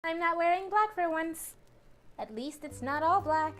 I'm not wearing black for once. At least it's not all black.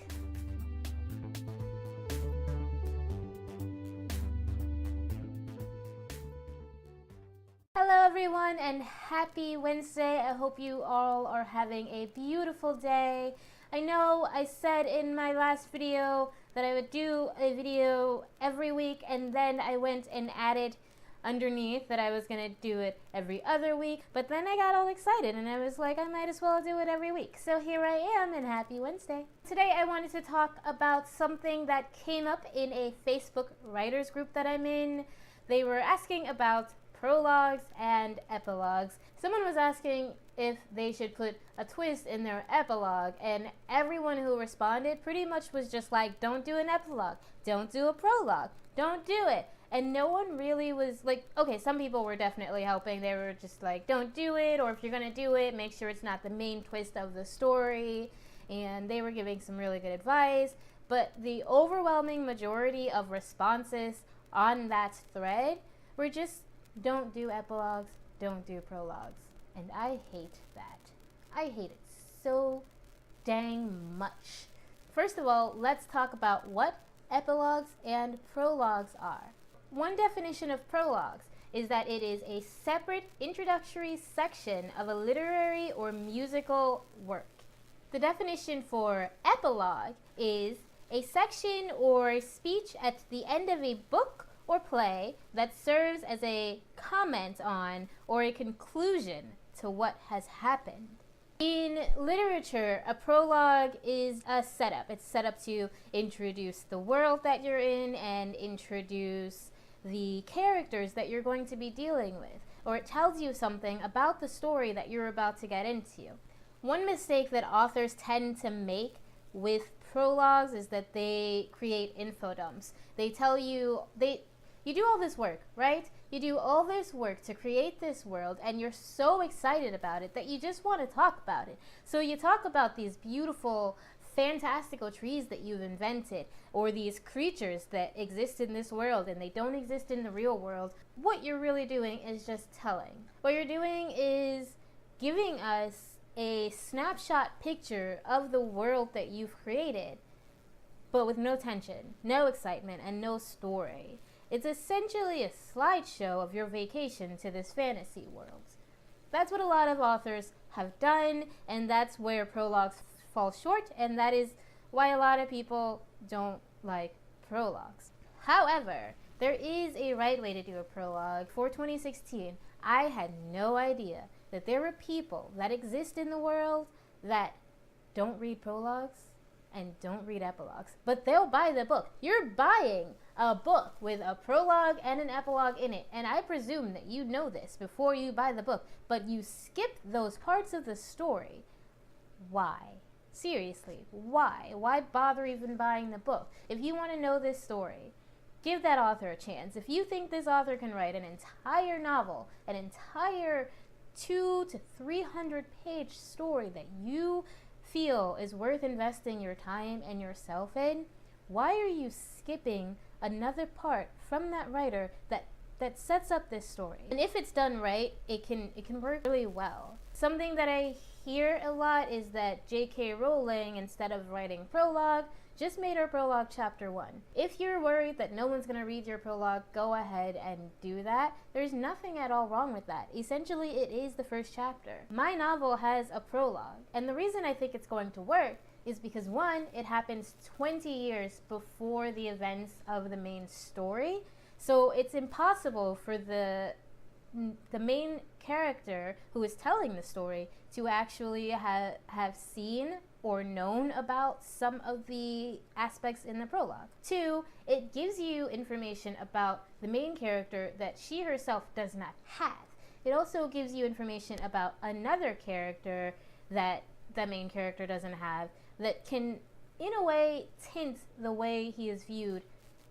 Hello everyone and happy Wednesday. I hope you all are having a beautiful day. I know I said in my last video that I would do a video every week, and then I went and added underneath that I was going to do it every other week, but then I got all excited and I was like, I might as well do it every week. So here I am, and happy Wednesday. Today I wanted to talk about something that came up in a Facebook writers group that I'm in. They were asking about prologues and epilogues. Someone was asking if they should put a twist in their epilogue, and everyone who responded pretty much was just like, don't do an epilogue, don't do a prologue, don't do it. And no one really was like, okay, some people were definitely helping. They were just like, don't do it, or if you're gonna do it, make sure it's not the main twist of the story. And they were giving some really good advice. But the overwhelming majority of responses on that thread were just, don't do epilogues, don't do prologues. And I hate that. I hate it so dang much. First of all, let's talk about what epilogues and prologues are. One definition of prologues is that it is a separate introductory section of a literary or musical work. The definition for epilogue is a section or speech at the end of a book or play that serves as a comment on or a conclusion to what has happened. In literature, a prologue is a setup. It's set up to introduce the world that you're in and introduce the characters that you're going to be dealing with, or it tells you something about the story that you're about to get into. One mistake that authors tend to make with prologues is that they create info dumps. They tell you, you do all this work, right? You do all this work to create this world, and you're so excited about it that you just want to talk about it. So you talk about these beautiful, fantastical trees that you've invented, or these creatures that exist in this world and they don't exist in the real world. What you're really doing is just telling. What you're doing is giving us a snapshot picture of the world that you've created, but with no tension, no excitement, and no story. It's essentially a slideshow of your vacation to this fantasy world. That's what a lot of authors have done, and that's where prologues fall short, and that is why a lot of people don't like prologues. However, there is a right way to do a prologue. For 2016, I had no idea that there were people that exist in the world that don't read prologues and don't read epilogues, but they'll buy the book. You're buying a book with a prologue and an epilogue in it, and I presume that you know this before you buy the book, but you skip those parts of the story. Why? Seriously, why? Why bother even buying the book? If you want to know this story, give that author a chance. If you think this author can write an entire novel, an entire 200 to 300 page story that you feel is worth investing your time and yourself in, why are you skipping another part from that writer that sets up this story? And if it's done right, it can work really well. Something that I hear a lot is that J.K. Rowling, instead of writing prologue, just made her prologue chapter 1. If you're worried that no one's going to read your prologue, go ahead and do that. There's nothing at all wrong with that. Essentially, it is the first chapter. My novel has a prologue, and the reason I think it's going to work is because, one, it happens 20 years before the events of the main story, so it's impossible for the main character who is telling the story to actually have seen or known about some of the aspects in the prologue. Two, it gives you information about the main character that she herself does not have. It also gives you information about another character that the main character doesn't have, that can, in a way, tint the way he is viewed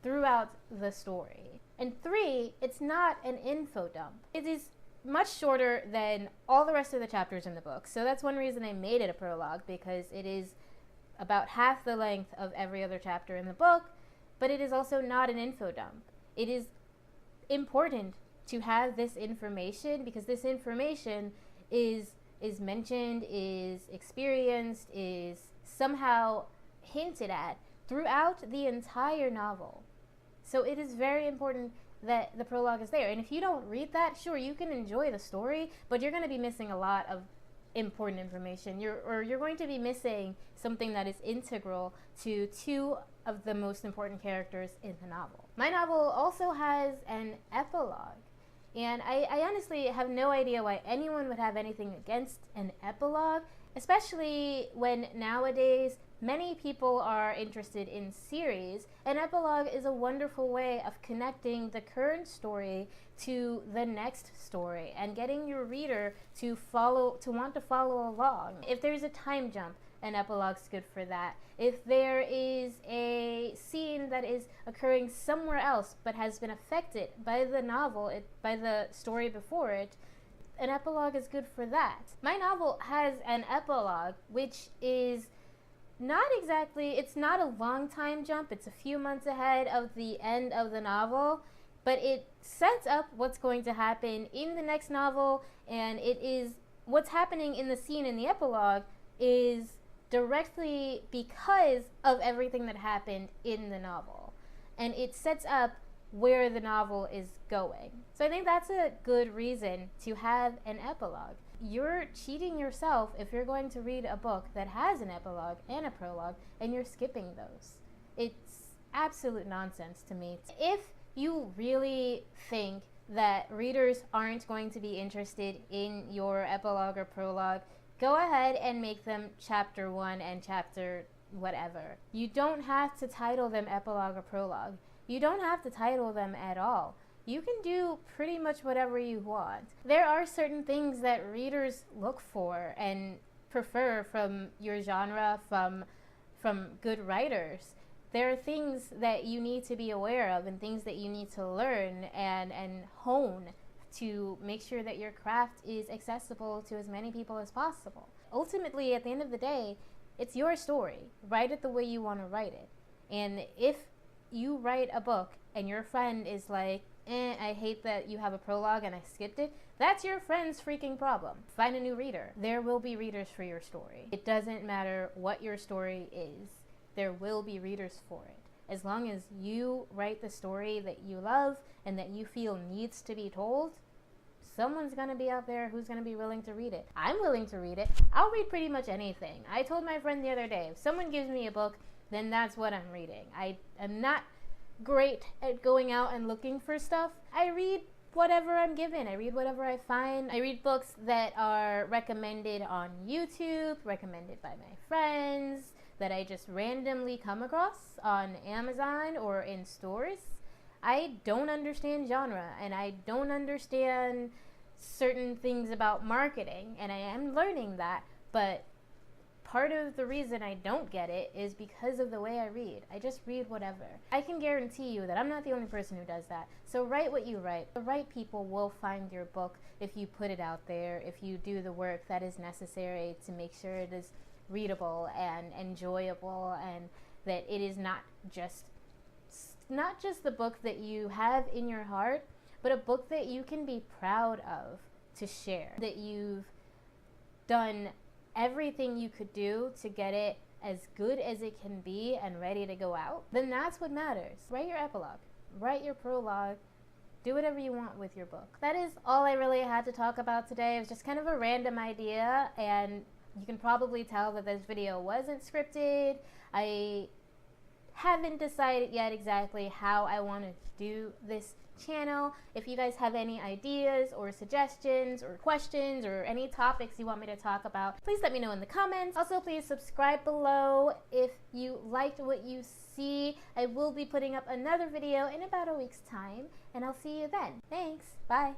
throughout the story. And three, it's not an info dump. It is much shorter than all the rest of the chapters in the book. So that's one reason I made it a prologue, because it is about half the length of every other chapter in the book, but it is also not an info dump. It is important to have this information because this information is is mentioned, is experienced, is somehow hinted at throughout the entire novel. So it is very important that the prologue is there. And if you don't read that, sure, you can enjoy the story, but you're going to be missing a lot of important information. You're going to be missing something that is integral to two of the most important characters in the novel. My novel also has an epilogue. And I honestly have no idea why anyone would have anything against an epilogue, especially when nowadays many people are interested in series. An epilogue is a wonderful way of connecting the current story to the next story and getting your reader to want to follow along. If there's a time jump, an epilogue's good for that. If there is a scene that is occurring somewhere else but has been affected by the novel, by the story before it, an epilogue is good for that. My novel has an epilogue, which is it's not a long time jump. It's a few months ahead of the end of the novel, but it sets up what's going to happen in the next novel, and it is what's happening in the scene in the epilogue is directly because of everything that happened in the novel, and it sets up where the novel is going. So I think that's a good reason to have an epilogue. You're cheating yourself if you're going to read a book that has an epilogue and a prologue and you're skipping those. It's absolute nonsense to me. If you really think that readers aren't going to be interested in your epilogue or prologue, go ahead and make them chapter 1 and chapter whatever. You don't have to title them epilogue or prologue. You don't have to title them at all. You can do pretty much whatever you want. There are certain things that readers look for and prefer from your genre, from good writers. There are things that you need to be aware of and things that you need to learn and hone to make sure that your craft is accessible to as many people as possible. Ultimately, at the end of the day, it's your story. Write it the way you want to write it. And if you write a book and your friend is like, I hate that you have a prologue and I skipped it, that's your friend's freaking problem. Find a new reader. There will be readers for your story. It doesn't matter what your story is. There will be readers for it. As long as you write the story that you love and that you feel needs to be told, someone's going to be out there who's going to be willing to read it. I'm willing to read it. I'll read pretty much anything. I told my friend the other day, if someone gives me a book, then that's what I'm reading. I am not great at going out and looking for stuff. I read whatever I'm given. I read whatever I find. I read books that are recommended on YouTube, recommended by my friends, that I just randomly come across on Amazon or in stores. I don't understand genre, and I don't understand certain things about marketing, and I am learning that, but part of the reason I don't get it is because of the way I read. I just read whatever. I can guarantee you that I'm not the only person who does that. So write what you write. The right people will find your book if you put it out there, if you do the work that is necessary to make sure it is readable and enjoyable, and that it is not just the book that you have in your heart, but a book that you can be proud of to share, that you've done everything you could do to get it as good as it can be and ready to go out, then that's what matters. Write your epilogue, write your prologue, do whatever you want with your book. That is all I really had to talk about today. It was just kind of a random idea, and you can probably tell that this video wasn't scripted. I haven't decided yet exactly how I want to do this channel. If you guys have any ideas or suggestions or questions or any topics you want me to talk about, please let me know in the comments. Also, please subscribe below if you liked what you see. I will be putting up another video in about a week's time, and I'll see you then. Thanks. Bye.